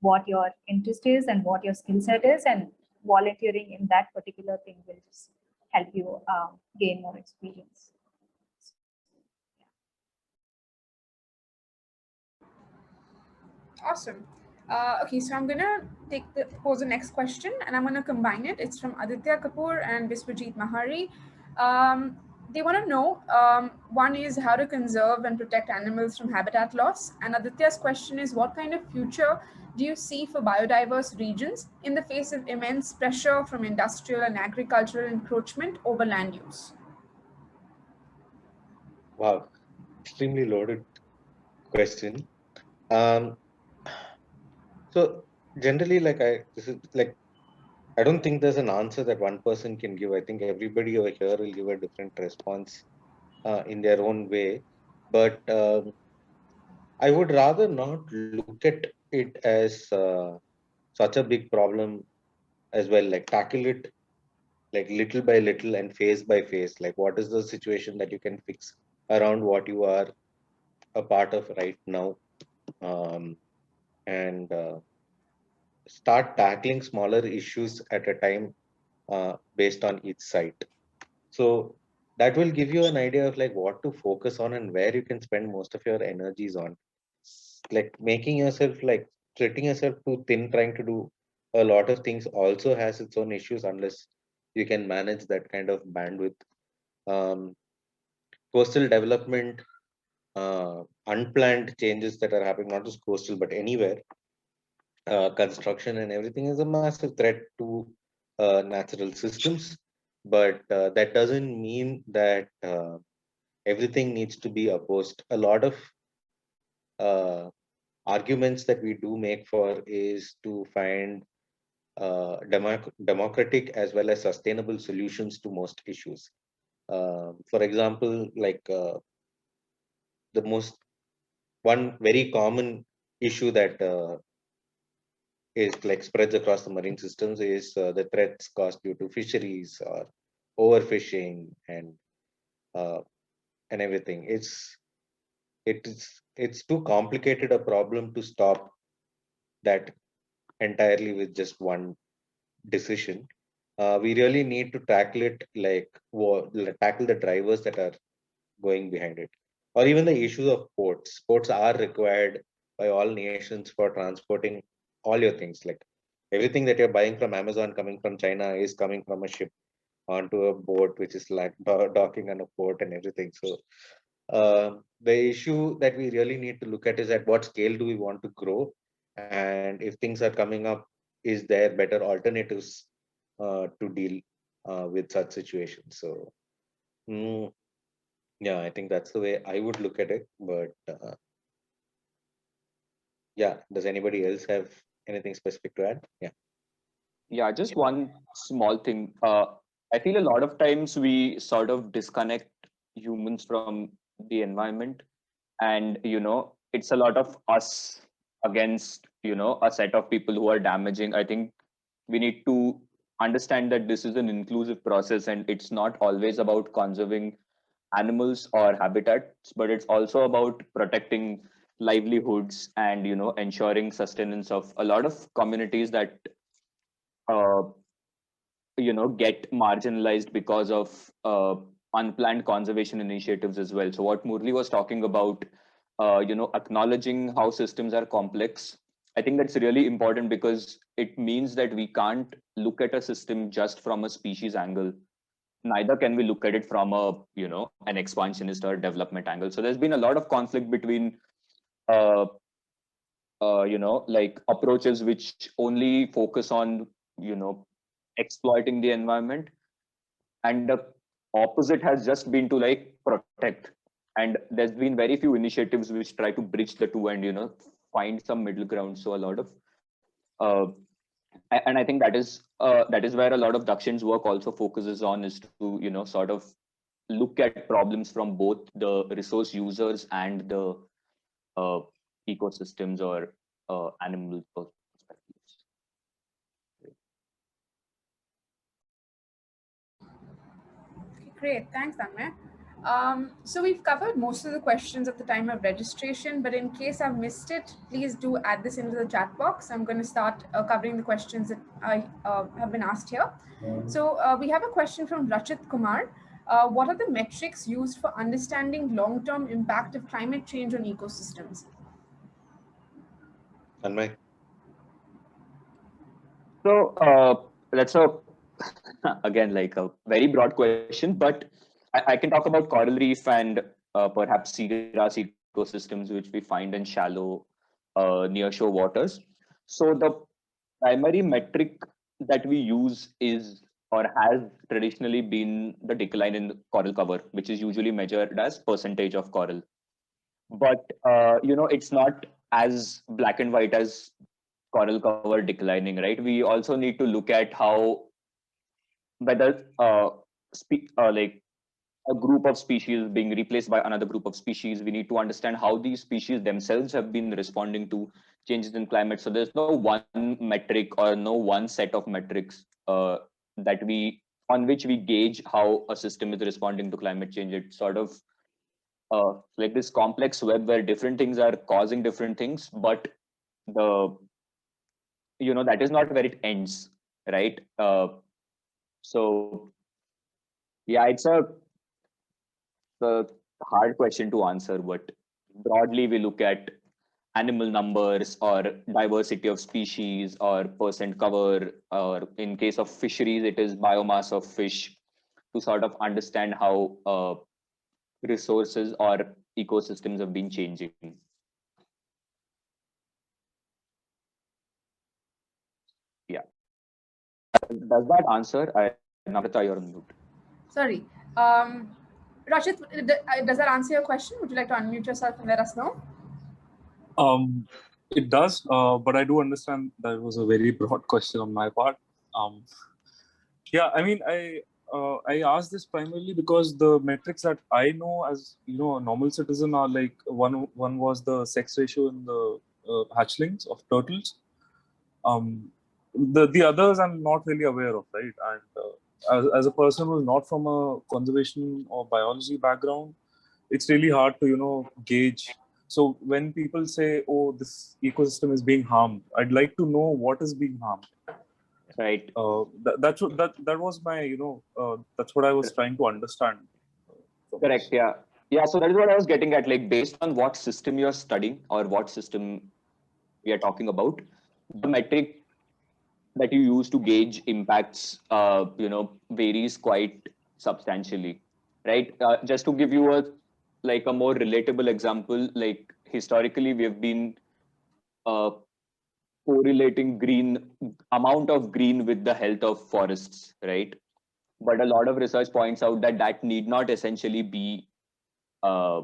S9: what your interest is and what your skill set is, and volunteering in that particular thing will just help you gain more experience.
S1: Awesome. Okay, so I'm gonna pose the next question, and I'm gonna combine it. It's from Aditya Kapoor and Biswajit Mahari. They want to know, one is how to conserve and protect animals from habitat loss, and Aditya's question is, what kind of future do you see for biodiverse regions in the face of immense pressure from industrial and agricultural encroachment over land use?
S2: Wow, extremely loaded question. Um, so generally, I don't think there's an answer that one person can give. I think everybody over here will give a different response in their own way. But I would rather not look at it as such a big problem as well. Like tackle it like little by little and phase by phase. Like what is the situation that you can fix around what you are a part of right now, and start tackling smaller issues at a time based on each site. So that will give you an idea of like what to focus on and where you can spend most of your energies on. Like making yourself like splitting yourself too thin, trying to do a lot of things also has its own issues unless you can manage that kind of bandwidth. Um, Coastal development, unplanned changes that are happening, not just coastal, but anywhere, construction and everything is a massive threat to natural systems. But that doesn't mean that everything needs to be opposed. A lot of uh, arguments that we do make for is to find democratic as well as sustainable solutions to most issues. For example, like the most one very common issue that is like spreads across the marine systems is the threats caused due to fisheries or overfishing and everything. It is it's too complicated a problem to stop that entirely with just one decision. We really need to tackle it like tackle the drivers that are going behind it, or even the issues of ports. Ports are required by all nations for transporting all your things. Like everything that you're buying from Amazon coming from China is coming from a ship onto a boat, which is like docking on a port and everything. So the issue that we really need to look at is at what scale do we want to grow, and if things are coming up, is there better alternatives to deal with such situations? So yeah, I think that's the way I would look at it. But yeah, does anybody else have anything specific to add?
S5: Yeah, just one small thing. I feel a lot of times we sort of disconnect humans from the environment, and it's a lot of us against a set of people who are damaging. I think we need to understand that this is an inclusive process, and it's not always about conserving animals or habitats, but it's also about protecting livelihoods and ensuring sustenance of a lot of communities that uh, get marginalized because of unplanned conservation initiatives as well. So what Murli was talking about, acknowledging how systems are complex, I think that's really important, because it means that we can't look at a system just from a species angle. Neither can we look at it from a an expansionist or development angle. So there's been a lot of conflict between like approaches which only focus on exploiting the environment, and the opposite has just been to like protect. And there's been very few initiatives which try to bridge the two and find some middle ground. So a lot of uh, and I think that is where a lot of Dakshin's work also focuses on, is to sort of look at problems from both the resource users and the uh, ecosystems or animal perspectives.
S1: Great, thanks, Tanmay. So we've covered most of the questions at the time of registration, but in case I've missed it, please do add this into the chat box. I'm going to start covering the questions that I have been asked here. So we have a question from Rachit Kumar. What are the metrics used for understanding long-term impact of climate change on ecosystems?
S2: Tanmay?
S5: So that's again like a very broad question, but I can talk about coral reef and perhaps seagrass ecosystems, which we find in shallow nearshore waters. So the primary metric that we use is, or has traditionally been, the decline in coral cover, which is usually measured as percentage of coral. But it's not as black and white as coral cover declining, right? We also need to look at how, whether like a group of species being replaced by another group of species. We need to understand how these species themselves have been responding to changes in climate. So there's no one metric or no one set of metrics that on which we gauge how a system is responding to climate change. It's sort of like this complex web where different things are causing different things, but that is not where it ends, right? So yeah, it's a hard question to answer, but broadly we look at animal numbers or diversity of species or percent cover, or in case of fisheries, it is biomass of fish, to sort of understand how resources or ecosystems have been changing. Yeah. Does that answer? Namrata, you're on mute.
S1: Sorry. Rachit, does that answer your question? Would you like to unmute yourself and let us know?
S11: It does, but I do understand that was a very broad question on my part. Yeah, I mean, I asked this primarily because the metrics that I know as a normal citizen are like one was the sex ratio in the hatchlings of turtles. The others I'm not really aware of, right? And as a person who's not from a conservation or biology background, it's really hard to gauge So when people say, "Oh, this ecosystem is being harmed," I'd like to know what is being harmed.
S5: Right.
S11: That was my, that's what I was trying to understand.
S5: Correct. Yeah. Yeah. So that is what I was getting at. Like, based on what system you're studying or what system we are talking about, the metric that you use to gauge impacts, varies quite substantially, right? Just to give you a more relatable example, like historically, we have been uh, correlating amount of green with the health of forests, right? But a lot of research points out that that need not essentially uh,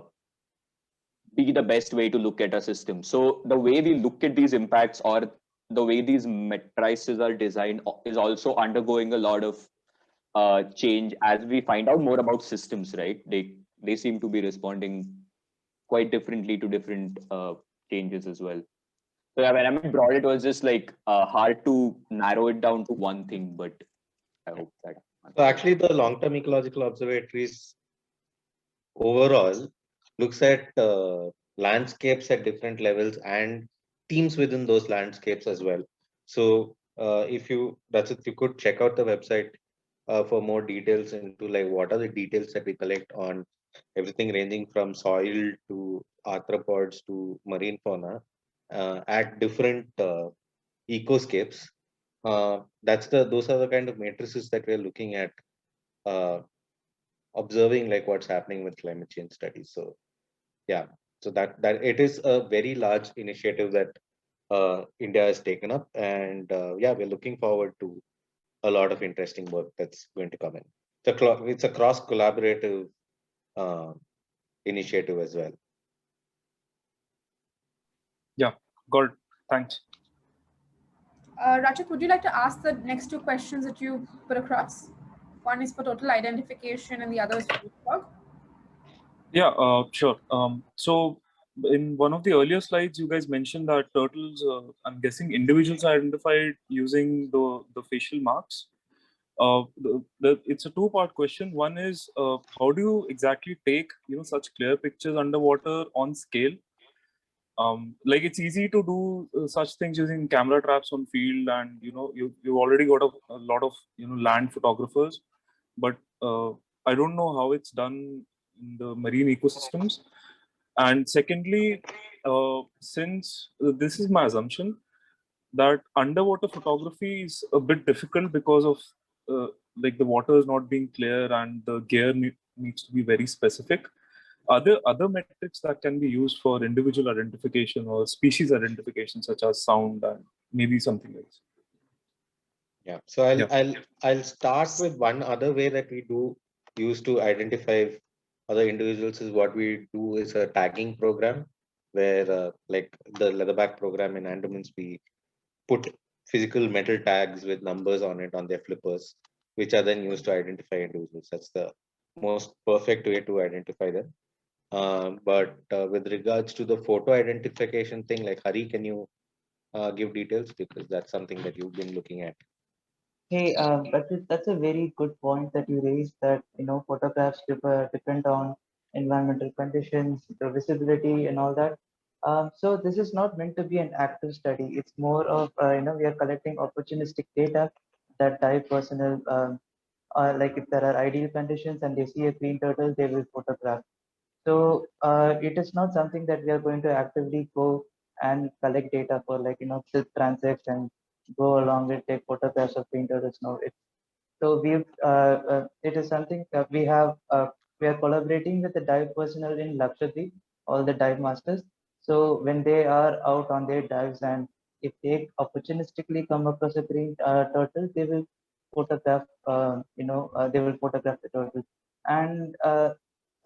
S5: be the best way to look at a system. So the way we look at these impacts or the way these matrices are designed is also undergoing a lot of change as we find out more about systems, right? They seem to be responding quite differently to different changes as well. So yeah, when I meant broad, it was just like hard to narrow it down to one thing, but I hope that.
S2: So actually, the long-term ecological observatories overall looks at landscapes at different levels and teams within those landscapes as well. So if you could check out the website for more details into like what are the details that we collect on everything ranging from soil to arthropods to marine fauna at different ecoscapes. Those are the kind of matrices that we're looking at, observing like what's happening with climate change studies. So yeah, so that it is a very large initiative that India has taken up, and yeah, we're looking forward to a lot of interesting work that's going to come in. It's a cross collaborative initiative as well.
S11: Yeah, got it. Thanks.
S1: Rachit, would you like to ask the next two questions that you put across? One is for total identification and the other is for leapfrog.
S11: Yeah, sure. So in one of the earlier slides, you guys mentioned that turtles, I'm guessing individuals are identified using the facial marks. It's a two-part question. One is, how do you exactly take such clear pictures underwater on scale? Like it's easy to do such things using camera traps on field, and you've already got a lot of land photographers, but I don't know how it's done in the marine ecosystems. And secondly, since this is my assumption that underwater photography is a bit difficult because of like the water is not being clear and the gear needs to be very specific. Are there other metrics that can be used for individual identification or species identification, such as sound and maybe something else?
S2: Yeah, so I'll start with one other way that we do use to identify other individuals. Is what we do is a tagging program where like the leatherback program in Andamans, we put physical metal tags with numbers on it on their flippers, which are then used to identify individuals. That's the most perfect way to identify them. But with regards to the photo identification thing, like Hari, can you give details, because that's something that you've been looking at?
S8: Hey, that's a very good point that you raised, that photographs depend on environmental conditions, the visibility and all that. So this is not meant to be an active study. It's more of we are collecting opportunistic data that dive personnel, like if there are ideal conditions and they see a green turtle, they will photograph. So it is not something that we are going to actively go and collect data for, like silk transects and go along and take photographs of green turtles. No, so it is something that we have. We are collaborating with the dive personnel in Lakshadweep, all the dive masters. So when they are out on their dives and if they opportunistically come across a green turtle, they will photograph. They will photograph the turtle. And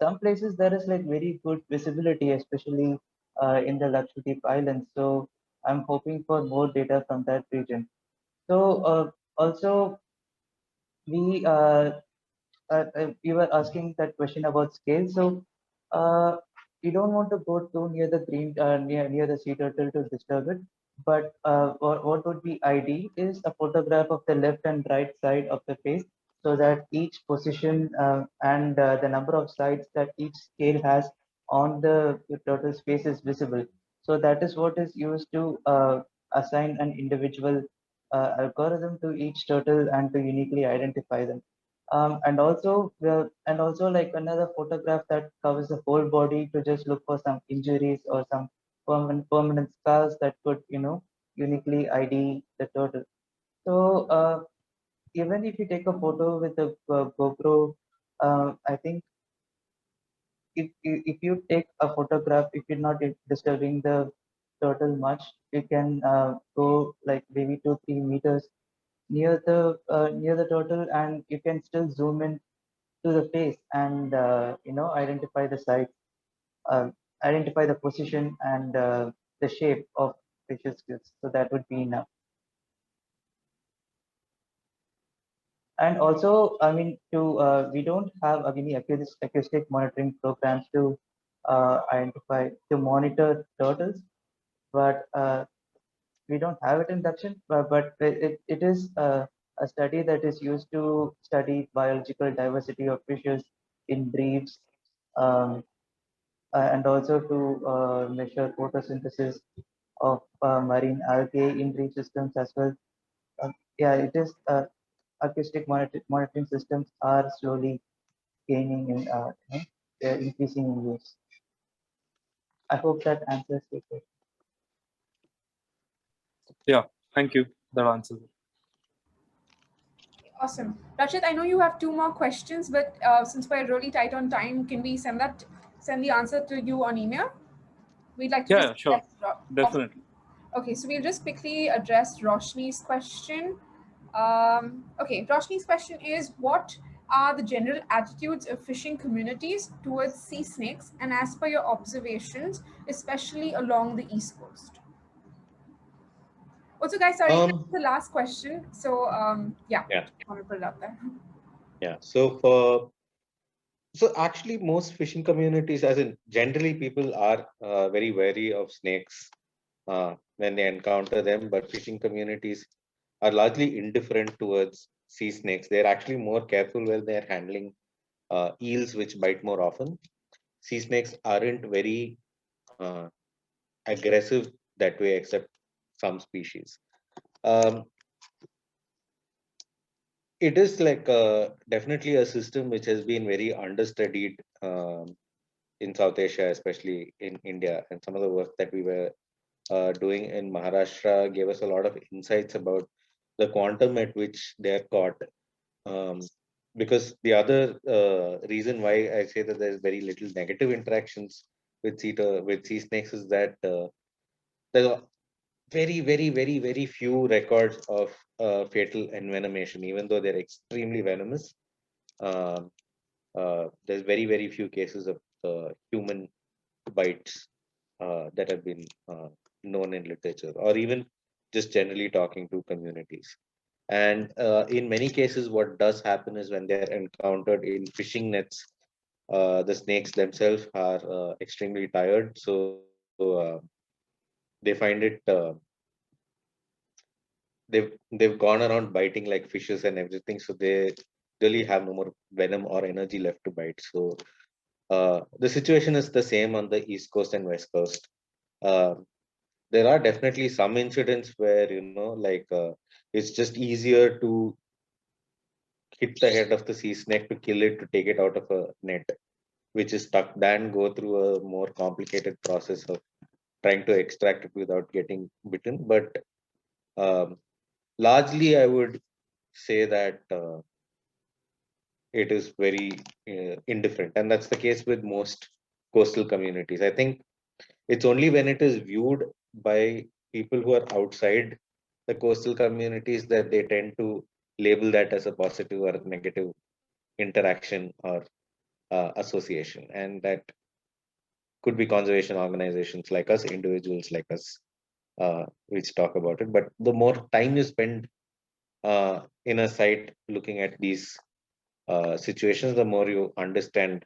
S8: some places there is like very good visibility, especially in the Lakshadweep Islands. So I'm hoping for more data from that region. So also we you were asking that question about scale. So you don't want to go too near the green near the sea turtle to disturb it. But what would be ideal is a photograph of the left and right side of the face, so that each position and the number of sides that each scale has on the turtle's face is visible. So that is what is used to assign an individual algorithm to each turtle and to uniquely identify them. And also like another photograph that covers the whole body to just look for some injuries or some permanent scars that could, uniquely ID the turtle. So even if you take a photo with a GoPro, I think if you take a photograph, if you're not disturbing the turtle much, you can go like maybe 2-3 meters near the turtle, and you can still zoom in to the face and identify the size, uh, identify the position and the shape of facial skills. So that would be enough. And also, I mean, we don't have any acoustic monitoring programs to to monitor turtles, but we don't have it in Dakshin, but it is a study that is used to study biological diversity of fishes in breeds, um, and also to measure photosynthesis of marine algae in reef systems as well. Yeah, it is. Acoustic monitoring systems are slowly gaining in, they're increasing in use. I hope that answers your question.
S11: Yeah, thank you. That answers it.
S1: Awesome. Rachit, I know you have 2 more questions, but since we're really tight on time, can we send the answer to you on email? We'd like to
S11: Yeah, sure. Definitely.
S1: Okay, so we'll just quickly address Roshni's question. Okay, Roshni's question is, what are the general attitudes of fishing communities towards sea snakes, and as per your observations, especially along the East Coast? Also, guys, sorry, this is the last question. So, yeah,
S2: Yeah.
S1: I want to put it out there.
S2: Yeah. So actually, most fishing communities, as in generally, people are very wary of snakes when they encounter them, but fishing communities are largely indifferent towards sea snakes. They're actually more careful when they're handling eels, which bite more often. Sea snakes aren't very aggressive that way, except some species. Um, it is like definitely a system which has been very understudied in South Asia, especially in India. And some of the work that we were doing in Maharashtra gave us a lot of insights about the quantum at which they are caught. Because the other reason why I say that there's very little negative interactions with sea snakes is that there's a very few records of fatal envenomation, even though they're extremely venomous. Um, there's very few cases of human bites that have been known in literature, or even just generally talking to communities. And in many cases, what does happen is when they're encountered in fishing nets, the snakes themselves are extremely tired, so they find it. They've gone around biting like fishes and everything, so they really have no more venom or energy left to bite. So the situation is the same on the East Coast and West Coast. Uh, there are definitely some incidents where like it's just easier to hit the head of the sea snake to kill it, to take it out of a net which is stuck, than go through a more complicated process of trying to extract it without getting bitten. But um, largely I would say that it is very indifferent, and that's the case with most coastal communities. I think it's only when it is viewed by people who are outside the coastal communities that they tend to label that as a positive or negative interaction or association. And that could be conservation organizations like us, individuals like us, which talk about it. But the more time you spend in a site looking at these situations, the more you understand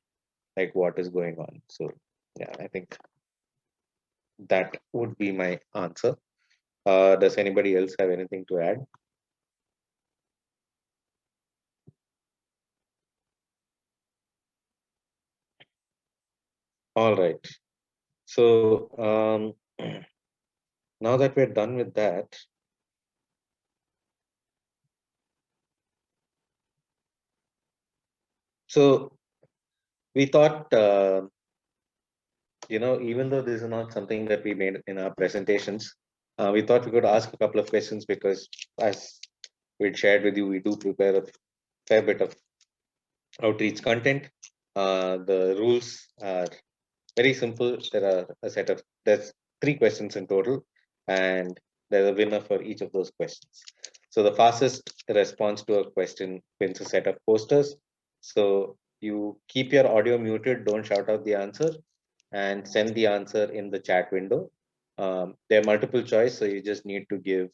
S2: like what is going on. So yeah, I think that would be my answer. Does anybody else have anything to add? All right. So now that we're done with that, so we thought, even though this is not something that we made in our presentations, we thought we could ask a couple of questions because, as we'd shared with you, we do prepare a fair bit of outreach content. The rules are very simple. There's 3 questions in total, and there's a winner for each of those questions. So the fastest response to a question wins a set of posters. So you keep your audio muted, don't shout out the answer, and send the answer in the chat window. There are multiple choice, so you just need to give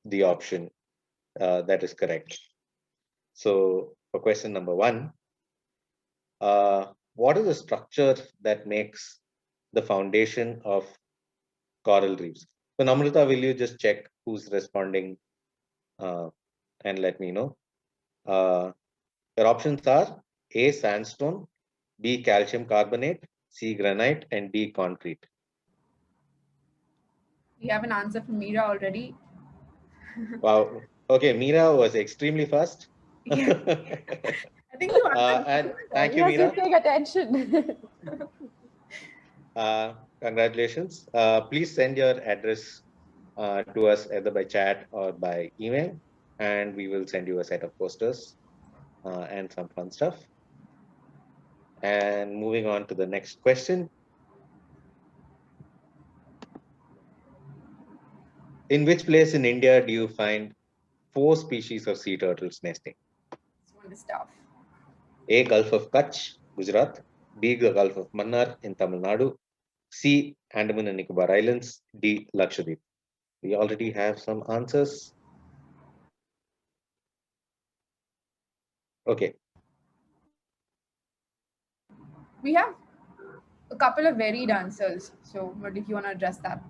S2: the option that is correct. So for question number 1, what is the structure that makes the foundation of coral reefs? So Namrata, will you just check who's responding and let me know? Your options are A, sandstone, B, calcium carbonate, C, granite, and D, concrete.
S1: We have an answer from Meera already.
S2: Wow. Okay, Meera was extremely fast.
S1: Yeah. I think you answered.
S2: And thank you,
S6: Yes,
S2: Meera.
S6: paying attention.
S2: Congratulations. Please send your address to us either by chat or by email, and we will send you a set of posters and some fun stuff. And moving on to the next question. In which place in India do you find 4 species of sea turtles nesting?
S1: Stuff.
S2: A, Gulf of Kutch, Gujarat. B, the Gulf of Mannar in Tamil Nadu. C, Andaman and Nicobar Islands. D, Lakshadweep. We already have some answers. Okay.
S1: We have a couple of varied answers. So what if you want to address that?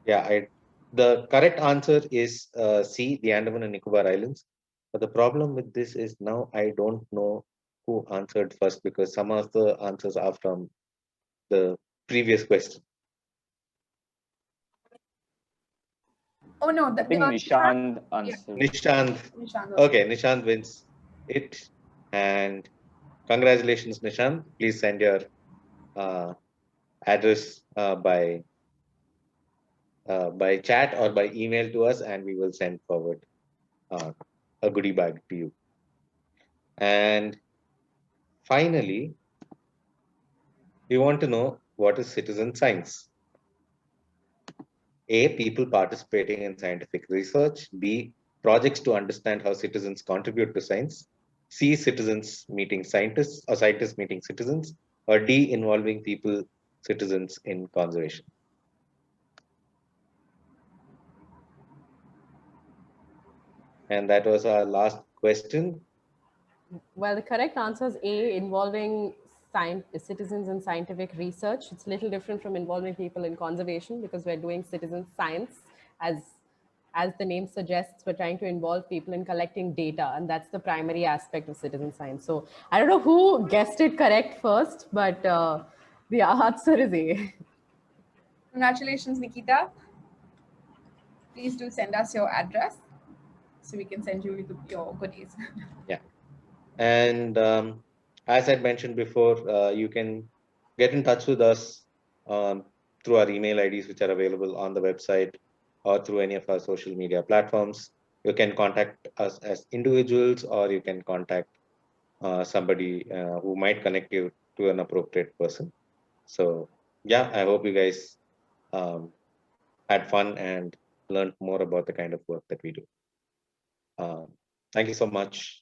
S2: Yeah, the correct answer is C, the Andaman and Nicobar Islands. But the problem with this is now I don't know who answered first because some of the answers are from the previous question.
S1: Oh no,
S5: I think Nishant answered.
S2: Nishant. Okay, Nishant wins it. And congratulations, Nishant. Please send your address by chat or by email to us, and we will send forward a goodie bag to you. And finally, we want to know what is citizen science. A, people participating in scientific research. B, projects to understand how citizens contribute to science. C, citizens meeting scientists or scientists meeting citizens. Or D, involving people, citizens in conservation. And that was our last question.
S6: Well, the correct answer is A, involving citizens in scientific research. It's a little different from involving people in conservation because we're doing citizen science. As the name suggests, we're trying to involve people in collecting data, and that's the primary aspect of citizen science. So I don't know who guessed it correct first, but the answer is A.
S1: Congratulations, Nikita. Please do send us your address so we can send you your goodies.
S2: Yeah. And as I mentioned before, you can get in touch with us through our email IDs, which are available on the website or through any of our social media platforms. You can contact us as individuals, or you can contact somebody who might connect you to an appropriate person. So yeah, I hope you guys had fun and learned more about the kind of work that we do. Thank you so much.